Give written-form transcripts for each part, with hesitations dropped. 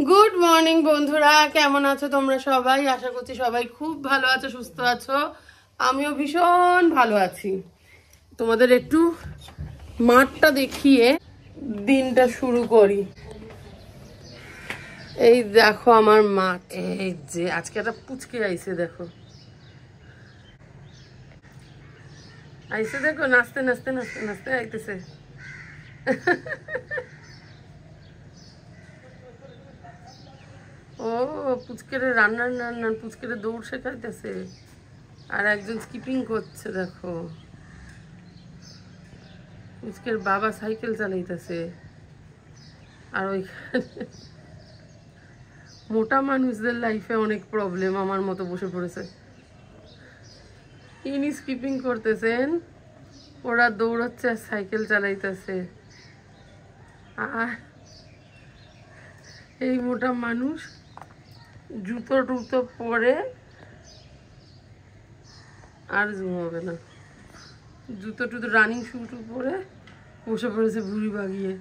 Good morning বন্ধুরা, কেমন আছো তোমরা সবাই? আশা করছি সবাই খুব ভালো আছো, সুস্থ আছো। আমিও ভীষণ ভালো আছি। তোমাদের একটু মাঠটা দেখিয়ে দিনটা শুরু করি। এই দেখো আমার মাঠ, এই যে আজকে একটা পুচকে আইছে, দেখো আইছে, দেখো নাচতে নাচতে নাচতে নাচতে আইতেছে। ও পুচকের রান্নার পুচকের দৌড় শেখাইতেছে, আর একজন স্কিপিং করছে। দেখো পুচকের বাবা সাইকেল চালাইতেছে, আর ওইখানে মোটা মানুষদের লাইফে অনেক প্রবলেম আমার মতো বসে পড়েছে। ইনি স্কিপিং করতেছেন, ওরা দৌড়াচ্ছে আর সাইকেল চালাইতেছে, আর এই মোটা মানুষ জুতো টুতো পরে আর জুম হবে না, জুতো টুতো রানিং শু টু পরে বসে পড়েছে ভুঁড়ি বাগিয়ে।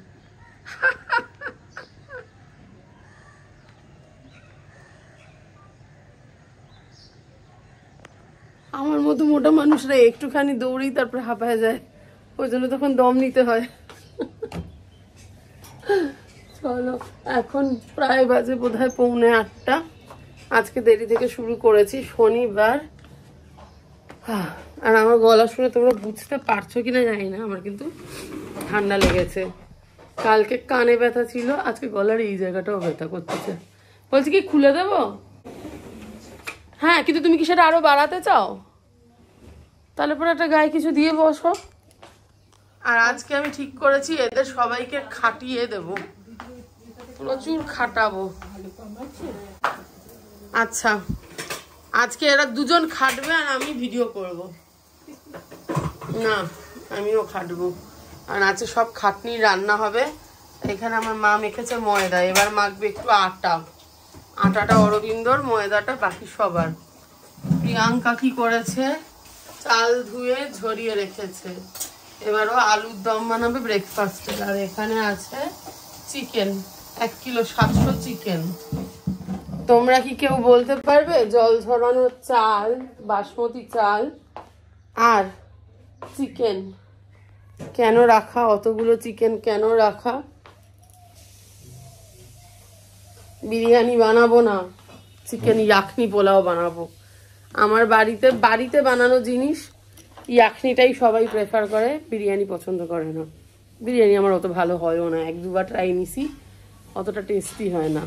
আমার মতো মোটা মানুষরা একটুখানি দৌড়েই তারপরে হাঁপায় যায়, ওই জন্য তখন দম নিতে হয়। চলো, এখন প্রায় বাজে বোধহয় 7:45। আজকে দেরি থেকে শুরু করেছি, শনিবার। আর আমার গলা শুনে তোমরা বুঝতে পারছো কিনা জানি না, আমার কিন্তু ঠান্ডা লেগেছে। কালকে কানে ব্যথা ছিল, আজকে গলার এই জায়গাটাও ব্যথা করতেছে। বলছি কি খুলে দেবো? হ্যাঁ, কিন্তু তুমি কি সেটা আরো বাড়াতে চাও? তাহলে পরে একটা গায়ে কিছু দিয়ে বসো। আর আজকে আমি ঠিক করেছি এদের সবাইকে খাটিয়ে দেব, প্রচুর খাটাবো। আচ্ছা, আজকে এরা দুজন খাটবে আর আমি ভিডিও করব। না, আমিও খাটবো। আর আজকে সব খাটনি রান্না হবে। এখানে আমার মা মেখেছে ময়দা, এবার মাখবে একটু আটা। আটাটা অরবিন্দর, ময়দাটা বাকি সবার। প্রিয়াঙ্কা কি করেছে, চাল ধুয়ে ঝরিয়ে রেখেছে, এবারও আলুর দম বানাবে ব্রেকফাস্টে। আর এখানে আছে চিকেন, 1 কিলো 700 চিকেন। তোমরা কি কেউ বলতে পারবে জল ঝরানো চাল, বাসমতি চাল আর চিকেন কেন রাখা? অতগুলো চিকেন কেন রাখা? বিরিয়ানি বানাবো না, চিকেন ইয়াখনি পোলাও বানাবো। আমার বাড়িতে বানানো জিনিস ইয়াখনিটাই সবাই প্রেফার করে, বিরিয়ানি পছন্দ করে না। বিরিয়ানি আমার অত ভালো হয়ও না, 1-2বার ট্রাই নিছি, অতটা টেস্টি হয় না।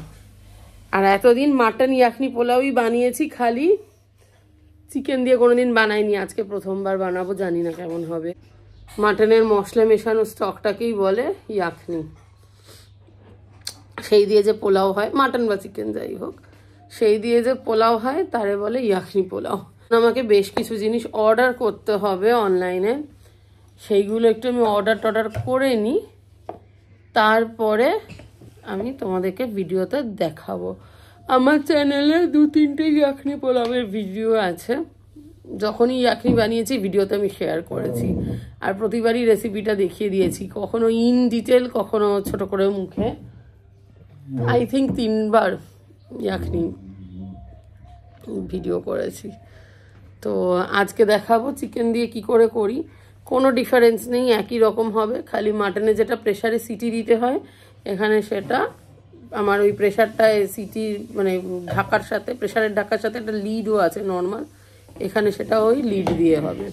আর এতদিন মাটন ইয়াখনি পোলাওই বানিয়েছি, খালি চিকেন দিয়ে কোনোদিন বানাইনি। আজকে প্রথমবার বানাবো, জানি না কেমন হবে। মাটনের মশলা মেশানো স্টকটাকেই বলে ইয়াখনি, সেই দিয়ে যে পোলাও হয়, মাটন বা চিকেন যাই হোক, সেই দিয়ে যে পোলাও হয় তারে বলে ইয়াখনি পোলাও। আমাকে বেশ কিছু জিনিস অর্ডার করতে হবে অনলাইনে, সেইগুলো একটু আমি অর্ডার করে নিই, তারপরে আমি তোমাদেরকে ভিডিওতে দেখাবো। আমার চ্যানেলে 2-3টে ইয়াখনি পোলাওয়ের ভিডিও আছে, যখনই ইয়াখনি বানিয়েছি ভিডিওতে আমি শেয়ার করেছি, আর প্রতিবারই রেসিপিটা দেখিয়ে দিয়েছি, কখনো ইন ডিটেল, কখনো ছোট করে মুখে। আই থিঙ্ক 3বার ইয়াখনি ভিডিও করেছি। তো আজকে দেখাবো চিকেন দিয়ে কি করে করি। কোনো ডিফারেন্স নেই, একই রকম হবে, খালি মাটনে যেটা প্রেসারে সিটি দিতে হয়, এখানে সেটা আমার ওই প্রেসারটায় সিটি মানে ঢাকার সাথে, প্রেসারের ঢাকার সাথে একটা লিডও আছে নর্মাল, এখানে সেটা ওই লিড দিয়ে হবে।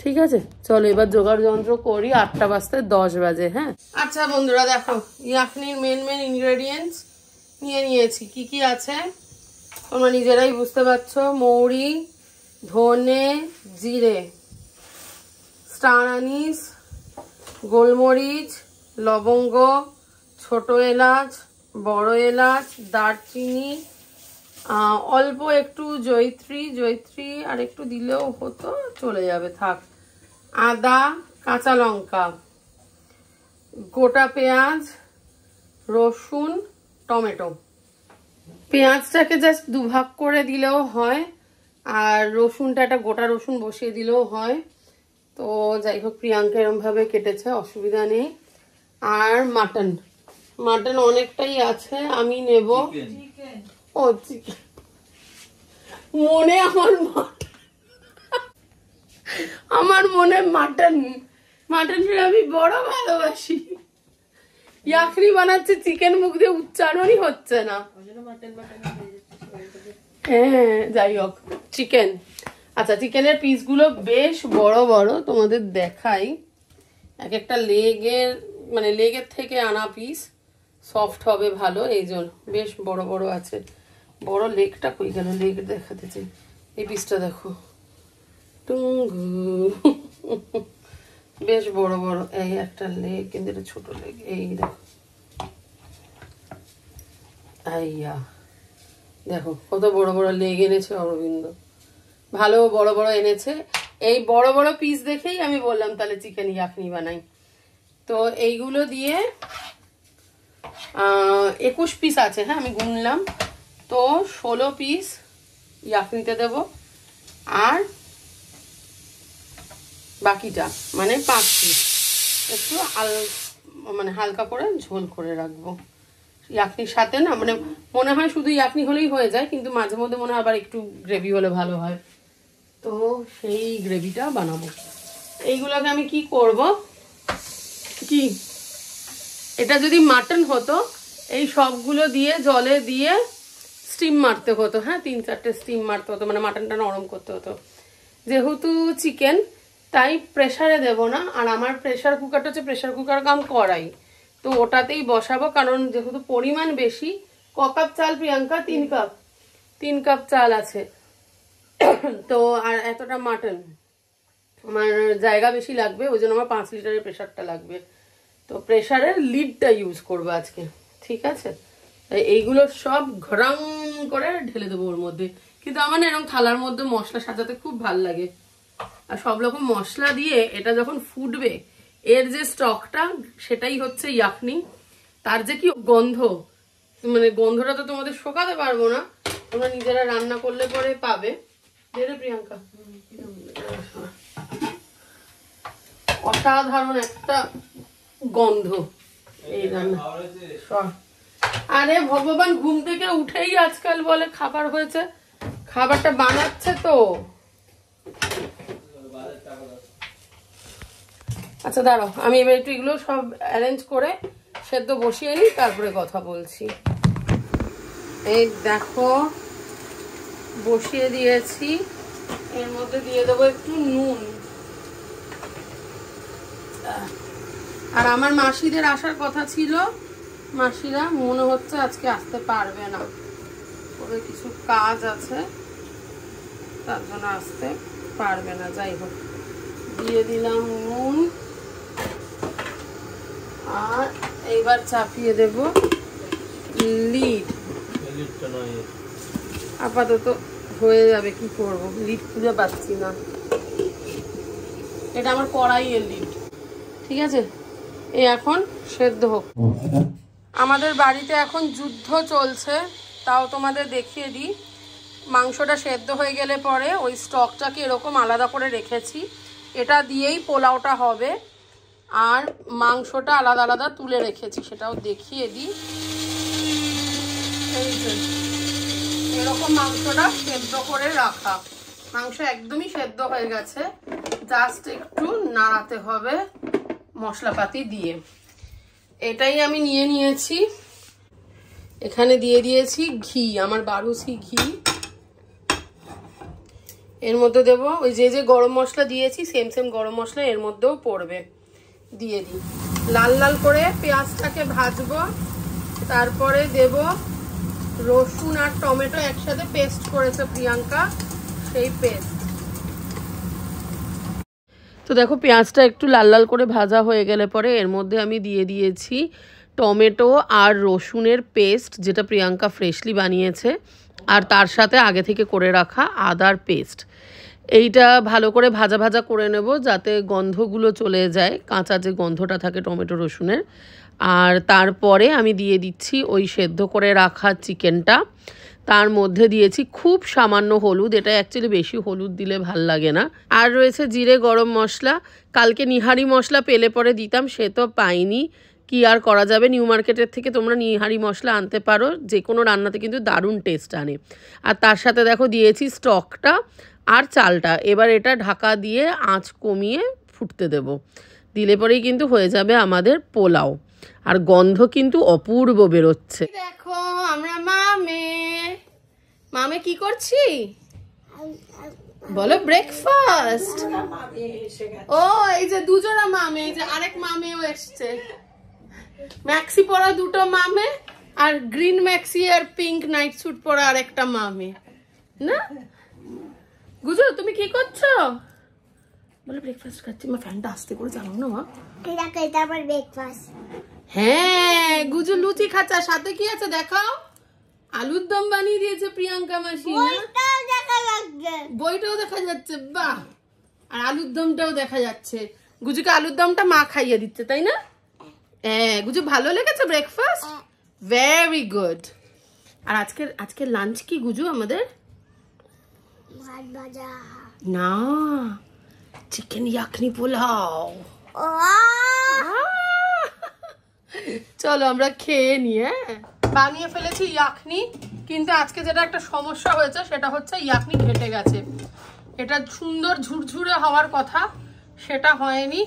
ঠিক আছে, চলো এবার জোগাড় যন্ত্র করি। 8টা বাজতে 10 বাজে। হ্যাঁ, আচ্ছা বন্ধুরা, দেখো ইয়াখনির মেন ইনগ্রেডিয়েন্টস নিয়ে নিয়েছি। কি কি আছে তোমরা নিজেরাই বুঝতে পারছো। মৌরি, ধনে, জিরে, স্টার আনিস, গোলমরিচ, লবঙ্গ, ছোট এলাচ, বড় এলাচ, দারচিনি, অল্প একটু জয়িত্রী আর একটু দিলেও হতো, চলে যাবে, থাক। আদা, কাঁচা লঙ্কা, গোটা পেঁয়াজ, রসুন, টমেটো। পেঁয়াজটাকে জাস্ট 2 ভাগ করে দিলেও হয়, আর রসুনটা একটা গোটা রসুন বসিয়ে দিলেও হয়। তো যাই হোক, প্রিয়াঙ্কা এরম ভাবে কেটেছে, অসুবিধা নেই। আর মাটন অনেকটাই আছে, আমি নেব। ও চিকেন, মনে আমার মনে মাটন, মাটনটা আমি বড় ভালোবাসি। ইয়াখনি বানাচ্ছে, চিকেন মুখ দিয়ে উচ্চারণই হচ্ছে না। হ্যাঁ যাই হোক, চিকেন। আচ্ছা, চিকেনের পিসগুলো বেশ বড় বড়, তোমাদের দেখাই। এক একটা লেগের থেকে আনা পিস, সফট হবে ভালো, এই জন্য বেশ বড় বড় আছে। বড় লেগটা কই গেল? লেগ দেখাতে চাই, এই পিসটা দেখো, টুঙ্গু বেশ বড় বড়। এই একটা লেগ, কিন্তু এটা ছোট লেগ। এই দেখো, আইয়া দেখো কত বড় বড় লেগ এনেছে অরবিন্দ, ভালো বড় বড় এনেছে। এই বড় বড় পিস দেখেই আমি বললাম তাহলে চিকেন ইয়াখনি বানাই। তো এইগুলো দিয়ে 21 পিস আছে, হ্যাঁ আমি গুনলাম। তো 16 পিস ইয়াখনিতে দেব, আর বাকিটা মানে 5 পিস একটু হালকা করে ঝোল করে রাখবো ইয়াখনির সাথে। না মানে মনে হয় শুধু ইয়াখনি হলেই হয়ে যায়, কিন্তু মাঝে মধ্যে মনে হয় আবার একটু গ্রেভি হলে ভালো হয়। তো সেই গ্রেভিটা বানাবো। এইগুলোকে আমি কি করব, কি এটা যদি মাটন হতো এই সবগুলো দিয়ে জলে দিয়ে স্টিম মারতে হতো, হ্যাঁ 3-4টে স্টিম মারতে হতো, মানে মাটনটা নরম করতে হতো। যেহেতু চিকেন, তাই প্রেসারে দেব না। আর আমার প্রেসার কুকারটা হচ্ছে প্রেসার কুকার কাম কড়াই, তো ওটাতেই বসাবো। কারণ যেহেতু পরিমাণ বেশি। ক কাপ চাল প্রিয়াঙ্কা? 3 কাপ চাল আছে। তো আর এতটা মাটন, আমার জায়গা বেশি লাগবে, ওই জন্য আমার 5 লিটারের প্রেসারটা লাগবে। তো প্রেসারের লিডটা ইউজ করবো আজকে, ঠিক আছে? এইগুলো সব ঘরাং করে ঢেলে দেবো ওর মধ্যে। কিন্তু আমার না এরকম থালার মধ্যে মশলা সাজাতে খুব ভাল লাগে। আর সব রকম মশলা দিয়ে এটা যখন ফুটবে, এর যে স্টকটা সেটাই হচ্ছে ইয়াখনি। তার যে কি গন্ধ, মানে গন্ধটা তো তোমাদের শোকাতে পারবো না, তোমরা নিজেরা রান্না করলে পরে পাবে। প্রিয়াঙ্কা, অসাধারণ একটা গন্ধ এই রান্না। আরে ভগবান, ঘুম থেকে উঠেই আজকাল বলে খাবার হয়েছে, খাবারটা বানাচ্ছে তো। আচ্ছা দাঁড়াও, আমি এবার একটু এগুলো সব অ্যারেঞ্জ করে সেদ্ধ বসিয়ে নিই, তারপরে কথা বলছি। এই দেখো বসিয়ে দিয়েছি, এর মধ্যে দিয়ে দেবো একটু নুন। আর আমার মাসিদের আসার কথা ছিল, মাসিরা মনে হচ্ছে আজকে আসতে পারবে না, ওদের কিছু কাজ আছে, তার জন্য আসতে পারবে না। যাই হোক, দিয়ে দিলাম নুন, আর এইবার চাপিয়ে দেব লিড। আপাতত হয়ে যাবে, কি করব, লিড খুঁজে পাচ্ছি না। এটা আমার কড়াইয়ের লিড, ঠিক আছে? এই এখন সেদ্ধ হোক। আমাদের বাড়িতে এখন যুদ্ধ চলছে, তাও তোমাদের দেখিয়ে দিই। মাংসটা সেদ্ধ হয়ে গেলে পরে ওই স্টকটাকে এরকম আলাদা করে রেখেছি, এটা দিয়েই পোলাওটা হবে। আর মাংসটা আলাদা আলাদা তুলে রেখেছি, সেটাও দেখিয়ে দিই। এরকম মাংসটা সেদ্ধ করে রাখা, মাংস একদমই সেদ্ধ হয়ে গেছে, জাস্ট একটু নাড়াতে হবে মশলাপাতি দিয়ে। এটাই আমি নিয়ে নিয়েছি। এখানে দিয়ে দিয়েছি ঘি, আমার বারুসি ঘি। এর মধ্যে দেবো ওই যে গরম মশলা দিয়েছি, সেম গরম মশলা এর মধ্যেও পড়বে, দিয়ে দিই। লাল লাল করে পেঁয়াজটাকে ভাজবো, তারপরে দেব রসুন আর টমেটো একসাথে পেস্ট করেছে প্রিয়াঙ্কা, সেই পেস্ট। তো দেখো পেঁয়াজটা একটু লাল লাল করে ভাজা হয়ে গেলে পরে এর মধ্যে আমি দিয়ে দিয়েছি টমেটো আর রসুনের পেস্ট, যেটা প্রিয়াঙ্কা ফ্রেশলি বানিয়েছে, আর তার সাথে আগে থেকে করে রাখা আদার পেস্ট। এইটা ভালো করে ভাজা ভাজা করে নেব, যাতে গন্ধগুলো চলে যায়, কাঁচা যে গন্ধটা থাকে টমেটো রসুনের। আর তারপরে আমি দিয়ে দিচ্ছি ওই সেদ্ধ করে রাখা চিকেনটা, তার মধ্যে দিয়েছি খুব সামান্য হলুদ, এটা অ্যাকচুয়ালি বেশি হলুদ দিলে ভাল লাগে না। আর রয়েছে জিরে গরম মশলা, কালকে নিহারি মশলা পেলে পরে দিতাম, সে তো পাইনি, কি আর করা যাবে, নিউ মার্কেটের থেকে তোমরা নিহারি মশলা আনতে পারো, যে কোনো রান্নাতে কিন্তু দারুণ টেস্ট আনে। আর তার সাথে দেখো দিয়েছি স্টকটা আর চালটা। এবার এটা ঢাকা দিয়ে আঁচ কমিয়ে ফুটতে দেব, দিলে পরেই কিন্তু হয়ে যাবে আমাদের পোলাও। আর গন্ধ কিন্তু অপূর্ব বেরোচ্ছে। দেখো আমরা মামে কি করছি বলো? ব্রেকফাস্ট। ও এই যে দুজনা মামে, এই যে আরেক মামেও এসছে, ম্যাক্সি পরা দুটো মামে, আর গ্রিন ম্যাক্সি আর পিঙ্ক নাইট স্যুট পরা আরেকটা মামে। না গুজু তুমি কি করছো? বলে ব্রেকফাস্ট খাচ্ছি। মা ফ্যানটা আস্তে করে চালাও না মা। এটা আমার ব্রেকফাস্ট। হ্যাঁ গুজু লুচি খাচ্ছে, সাথে কি আছে দেখাও? আলুর দম বানিয়ে দিয়েছে প্রিয়াঙ্কা মাসি। বইটাও দেখা যাচ্ছে, বাহ। আর আলুর দমটাও দেখা যাচ্ছে। গুজুকে আলুর দমটা মা খাইয়ে দিচ্ছে, তাই না? হ্যাঁ গুজু ভালো লেগেছে ব্রেকফাস্ট? Very good. আর আজকে লাঞ্চ কি গুজু আমাদের? ভাত ভাজা না, চিকেন ইয়াকনি পোলাও। চলো আমরা খেয়ে নিয়ে বানিয়ে ফেলেছি ইয়াকনি। কিন্তু আজকে যেটা একটা সমস্যা হয়েছে সেটা হচ্ছে ইয়াকনি ঘেটে গেছে। এটা সুন্দর ঝুরঝুরে হওয়ার কথা, সেটা হয়নি।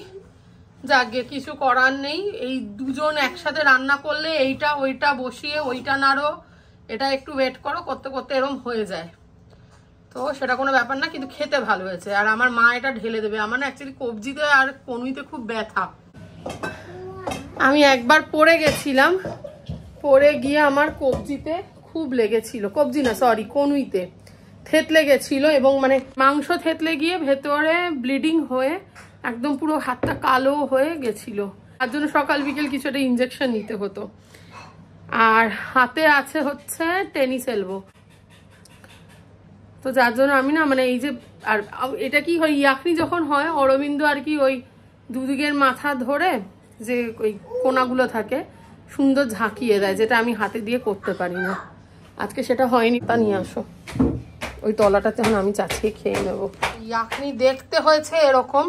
যাকে কিছু করার নেই, এই দুজন একসাথে রান্না করলে এইটা ওইটা বসিয়ে ওইটা নাড়ো, এটা একটু ওয়েট করো, করতে করতে এরম হয়ে যায়। তো সেটা কোনো ব্যাপার না, কিন্তু খেতে ভালো হয়েছে। আর আমার মা এটা ঢেলে দেবে। আমার না অ্যাকচুয়ালি কবজিতে আর কনুইতে খুব ব্যথা। আমি একবার পড়ে গেছিলাম, পড়ে গিয়ে আমার কবজিতে খুব লেগেছিল, কবজি না সরি কনুইতে থেতলে গেছিল, এবং মানে মাংস থেতলে গিয়ে ভেতরে ব্লিডিং হয়ে একদম পুরো হাতটা কালো হয়ে গেছিল। তার জন্য সকাল বিকেল কিছু একটা ইঞ্জেকশন নিতে হতো। আর হাতে আছে হচ্ছে টেনিস এলবো, তো যার জন্য আমি না মানে এই যে, আর এটা কি হয় ইয়াকনি যখন হয় অরবিন্দ আর কি ওই দুদিকের মাথা ধরে যে ওই কোনাগুলো থাকে সুন্দর ঝাঁকিয়ে দেয়, যেটা আমি হাতে দিয়ে করতে পারি না। আজকে সেটা হয়নি। তা নিয়ে আসো, ওই তলাটাতে এখন আমি চাচিয়ে খেয়ে নেব। ইয়াকনি দেখতে হয়েছে এরকম,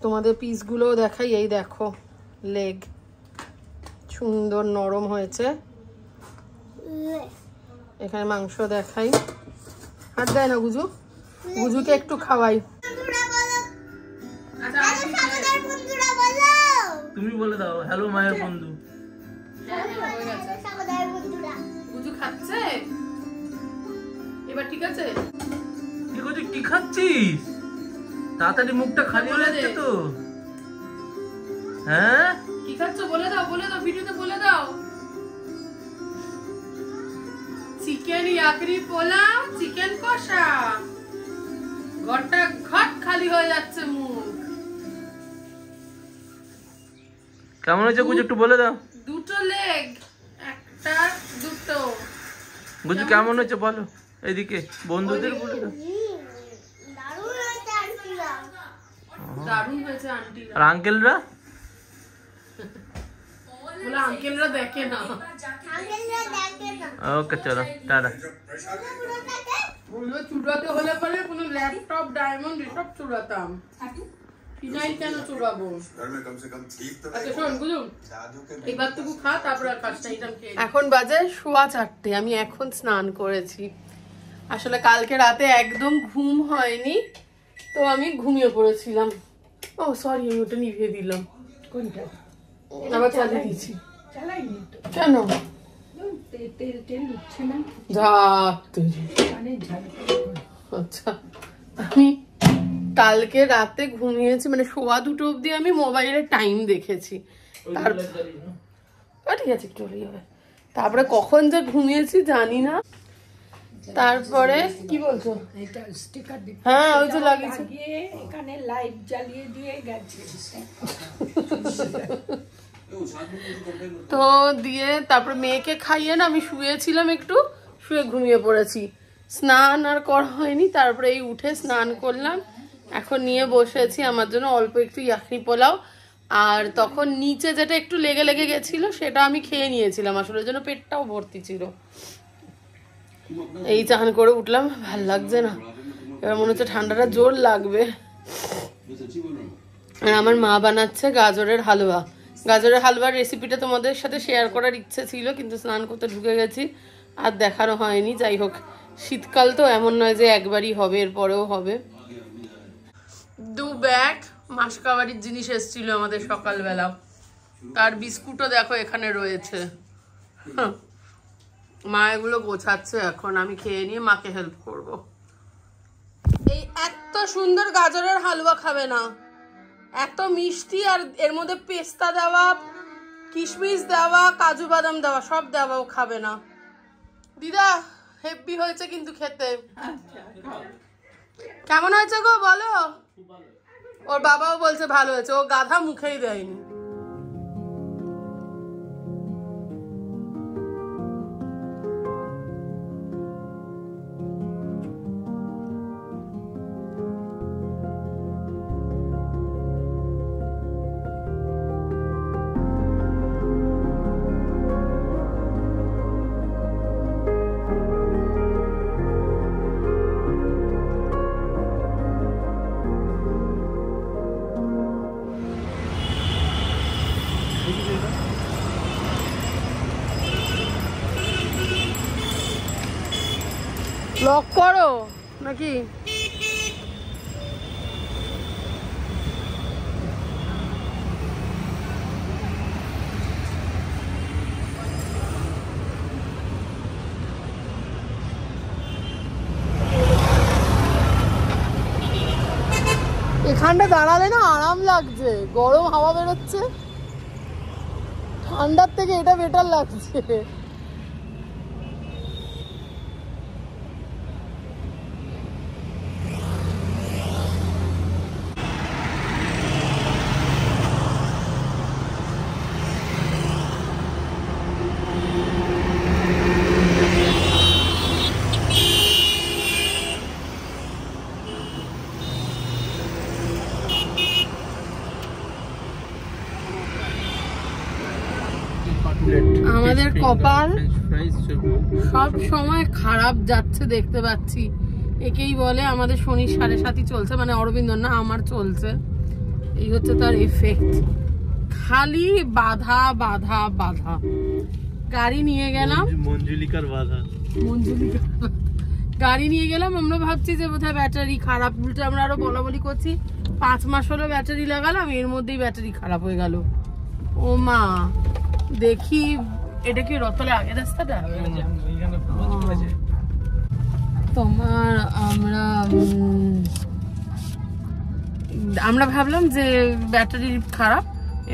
তোমাদের পিসগুলোও দেখাই। এই দেখো লেগ সুন্দর নরম হয়েছে। এখানে মাংস দেখাই, হাত দেয় না গুজু, গুজুকে একটু খাওয়াই। তুমি বলে দাও হ্যালো মায়ের বন্ধু। গুজু খাচ্ছে এবার, ঠিক আছে? কি করছিস, কি খাচ্ছিস? তাড়াতাড়ি মুখটা খালি হয়ে যাচ্ছে তো। হ্যাঁ কি খাচ্ছ বলে দাও, বলে দাও, ভিডিওতে বলে দাও। চিকেন ইয়াকনি পোলাও, চিকেন কষা। ঘরটা ঘট খালি হয়ে যাচ্ছে মুখ। কেমন হয়েছে গুজু একটু বলে দাও। দুটো লেগ, একটা দুটো। গুজু কেমন হয়েছে বলো, এইদিকে বন্ধুদের বলে দাও। দারুণ হয়েছে আন্টি। আর আঙ্কেলরা? বলে আঙ্কেলরা দেখে না। ওকে চলো টাটা। বললো চুড়াতে হলে পরে কোনো ল্যাপটপ ডায়মন্ড এসব চুড়াতাম, ফিনাইল কেন চুড়াবো? আচ্ছা শোন গুজু, এবার টুকু খা, তারপর আর কাজটা খেয়ে। এখন বাজে 4:15। আমি এখন স্নান করেছি। আসলে কালকে রাতে একদম ঘুম হয়নি, তো আমি ঘুমিয়ে পড়েছিলাম। ও সরি, আমি ওটা নিভিয়ে দিলাম। কোনটা? আবার চালিয়ে দিয়েছি। কেন? আচ্ছা, আমি কালকে রাতে ঘুমিয়েছি, মানে 1:15 অব্দি আমি মোবাইলে টাইম দেখেছি। ঠিক আছে চলে যাবে। তারপরে কখন যে ঘুমিয়েছি জানি না। তারপরে কি বলছো? হ্যাঁ ওই তো লাগিয়েছে, এখানে লাইট জ্বালিয়ে দিয়ে গেছে। তো দিয়ে তারপরে মেয়েকে খাইয়ে না আমি শুয়েছিলাম, একটু শুয়ে ঘুমিয়ে পড়েছি। স্নান আর করা হয়নি। তারপরে এই উঠে স্নান করলাম, এখন নিয়ে বসেছি আমার জন্য অল্প একটু ইয়াকনি পোলাও। আর তখন নিচে যেটা একটু লেগে লেগে গেছিল সেটা আমি খেয়ে নিয়েছিলাম, আসলে ওই জন্য পেটটাও ভর্তি ছিল। এই চান করে উঠলাম, ভাল লাগছে না, এবার মনে হচ্ছে ঠান্ডাটা জোর লাগবে। আর আমার মা বানাচ্ছে গাজরের হালুয়া, গাজরের হালুয়ার রেসিপিটা তোমাদের সাথে শেয়ার করার ইচ্ছে ছিল, কিন্তু স্নান করতে ঢুকে গেছি আর দেখানো হয়নি। যাই হোক, শীতকাল তো এমন নয় যে একবারই হবে, এরপরেও হবে। 2 ব্যাগ মাসকাবাড়ির জিনিস এসেছিল আমাদের সকালবেলা, তার বিস্কুটও দেখো এখানে রয়েছে। মা এগুলো গোছাচ্ছে, এখন আমি খেয়ে নিয়ে মাকে হেল্প করব। এই এত সুন্দর গাজরের হালুয়া খাবে না, এত মিষ্টি, আর এর মধ্যে পেস্তা দেওয়া, কিশমিশ দেওয়া, কাজু বাদাম দেওয়া, সব দেওয়াও খাবে না। দিদা হেভি হয়েছে কিন্তু খেতে। কেমন হয়েছে গো বলো? ওর বাবাও বলছে ভালো হয়েছে, ও গাধা মুখেই দেয়নি। লক করো নাকি? এখানটা দাঁড়ালে না আরাম লাগছে, গরম হাওয়া বেরোচ্ছে, ঠান্ডার থেকে এটা বেটার লাগছে। আমাদের কপাল সব সময় খারাপ যাচ্ছে দেখতে পাচ্ছি। একেই বলে আমাদের শনি 7.5 চলছে, মানে অরবিন্দ না আমার চলছে, এই হচ্ছে তার এফেক্ট। খালি বাধা বাধা বাধা। গাড়ি নিয়ে গেলাম, মঞ্জুলিকার বাধা, গাড়ি নিয়ে গেলাম, আমরা ভাবছি যে বোধহয় ব্যাটারি খারাপ, উল্টে আমরা আরো বলাবলি করছি 5 মাস হলো ব্যাটারি লাগালাম, এর মধ্যেই ব্যাটারি খারাপ হয়ে গেল। ও মা, দেখি এটা কি রতলে আগের রাস্তাটা? তোমার আমরা ভাবলাম যে ব্যাটারি খারাপ,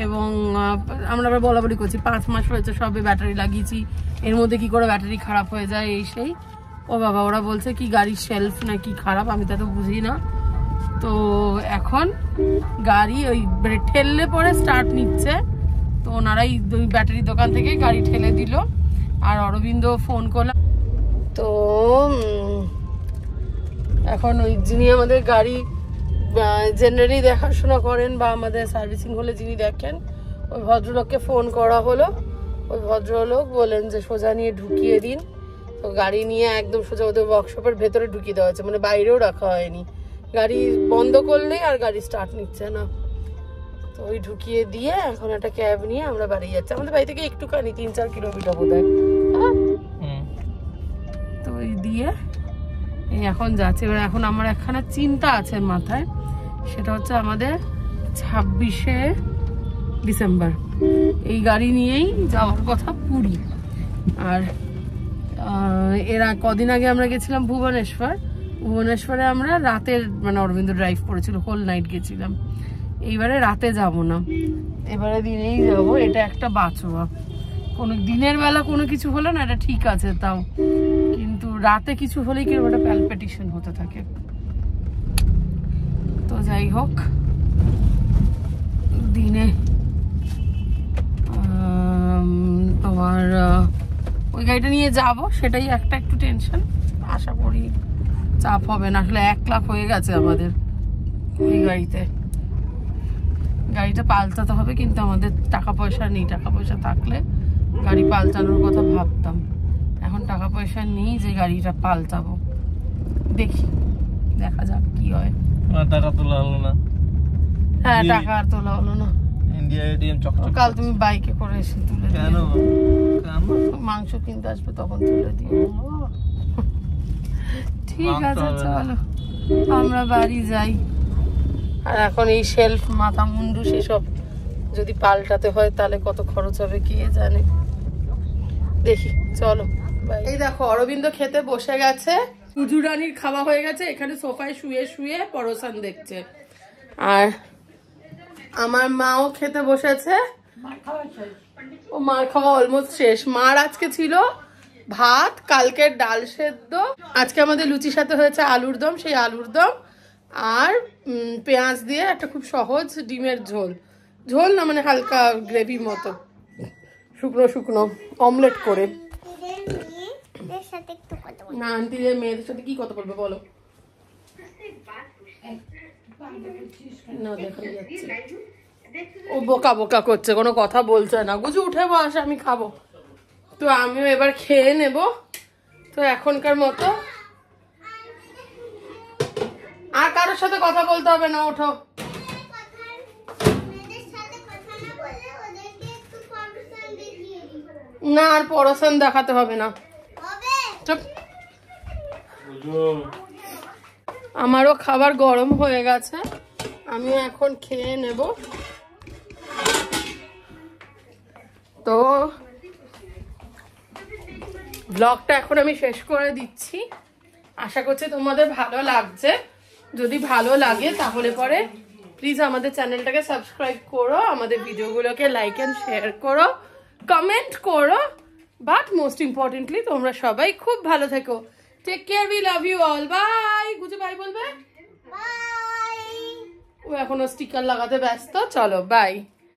এবং আমরা আবার বলাবলি করছি 5 মাস হয়েছে সবে ব্যাটারি লাগিয়েছি, এর মধ্যে কি করে ব্যাটারি খারাপ হয়ে যায় এই সেই। ও বাবা, ওরা বলছে কি গাড়ির শেলফ না কি খারাপ, আমি তা তো বুঝি না। তো এখন গাড়ি ওই ঠেললে পরে স্টার্ট নিচ্ছে, তো ওনারাই ওই ব্যাটারি দোকান থেকে গাড়ি ঠেলে দিল। আর অরবিন্দ ফোন করলাম, তো এখন ওই যিনি আমাদের গাড়ি জেনারেলি দেখাশোনা করেন বা আমাদের সার্ভিসিং হলে যিনি দেখেন, ওই ভদ্রলোককে ফোন করা হলো। ওই ভদ্রলোক বলেন যে সোজা নিয়ে ঢুকিয়ে দিন। তো গাড়ি নিয়ে একদম সোজা ওদের ওয়ার্কশপের ভেতরে ঢুকিয়ে দেওয়া হয়েছে, মানে বাইরেও রাখা হয়নি। গাড়ি বন্ধ করলেই আর গাড়ি স্টার্ট নিচ্ছে না, তো ওই ঢুকিয়ে দিয়ে এখন একটা ক্যাব নিয়ে আমরা বাড়ি যাচ্ছি। আমাদের বাড়ি থেকে একটুখানি 3-4 কিলোমিটার বোধ হয়। তো ওই দিয়ে এই এখন যাচ্ছে। এবার এখন আমার একখানা চিন্তা আছে মাথায়, সেটা হচ্ছে আমাদের 26শে ডিসেম্বর এই গাড়ি নিয়েই যাওয়ার কথা পুরী। আর এরা কদিন আগে আমরা গেছিলাম ভুবনেশ্বরে আমরা রাতের, মানে অরবিন্দ ড্রাইভ করেছিল, হোল নাইট গেছিলাম। এইবারে রাতে যাব না, এবারে দিনেই যাব। এটা একটা বাঁচোয়া, কোনো দিনের বেলা কোনো কিছু হলে না এটা ঠিক আছে তাও, কিন্তু রাতে কিছু হলেই কিরকম একটা প্যালপিটেশন হতে থাকে। তো যাই হোক, দিনে তোমার ওই গাড়িটা নিয়ে যাব, সেটাই একটা একটু টেনশন। আশা করি চাপ হবে না, আসলে 1 লাখ হয়ে গেছে আমাদের ওই গাড়িতে। গাড়িটা পাল্টাতে হবে, কিন্তু আমাদের টাকা পয়সা নেই। টাকা পয়সা থাকলে গাড়ি পাল্টানোর কথা ভাবতাম, এখন টাকা পয়সা নেই যে গাড়িটা পাল্টাবো। দেখি, দেখা যাক কি হয়। টাকা তোলা হলো না। হ্যাঁ, টাকা আর তোলা হলো না। ইন্ডিয়া এটিএম চকচক। কাল তুমি বাইকে করে এসে তুলে দিও। কেন মাংস কিনতে আসবে তখন তুলে দিও। ঠিক আছে চলো আমরা বাড়ি যাই। আর এখন এই শেলফ মাথা মুন্ডু সেসব যদি পাল্টাতে হয় তাহলে কত খরচ হবে কে জানে। দেখি চলো। এই দেখো অরবিন্দ খেতে বসে গেছে, কুজু রানীর খাওয়া হয়ে গেছে, এখানে সোফায় শুয়ে শুয়ে পরোসান দেখছে। আর আমার মাও খেতে বসেছে, ও মার খাওয়া অলমোস্ট শেষ। মার আজকে ছিল ভাত, কালকের ডাল সেদ্ধ, আজকে আমাদের লুচির সাথে হয়েছে আলুর দম, সেই আলুর দম আর পেঁয়াজ দিয়ে একটা খুব সহজ ডিমের ঝোল, ঝোল না মানে হালকা গ্রেভির মতো, শুকনো শুকনো অমলেট করে। না আন্টিদের মেয়েদের সাথে কি কথা বলবে বলো? না দেখা যাচ্ছে ও বোকা বোকা করছে, কোনো কথা বলছে না। গুজু উঠে বস, আমি খাবো। তো আমিও এবার খেয়ে নেব। তো এখনকার মতো আর কারোর সাথে কথা বলতে হবে না, ওঠো। না আর পড়াশোনা দেখাতে হবে না। চুপ। আমারও খাবার গরম হয়ে গেছে, আমিও এখন খেয়ে নেব। তো ব্লগটা এখন আমি শেষ করে দিচ্ছি। আশা করছি তোমাদের ভালো লাগছে। যদি ভালো লাগে তাহলে পরে প্লিজ আমাদের চ্যানেলটাকে সাবস্ক্রাইব করো, আমাদের ভিডিওগুলোকে লাইক এন্ড শেয়ার করো, কমেন্ট করো। বাট মোস্ট ইম্পর্টেন্টলি তোমরা সবাই খুব ভালো থেকো। Take care, we love you all, bye. গুজু বাই বলবে? ও এখনো স্টিকার লাগাতে ব্যস্ত, চলো বাই।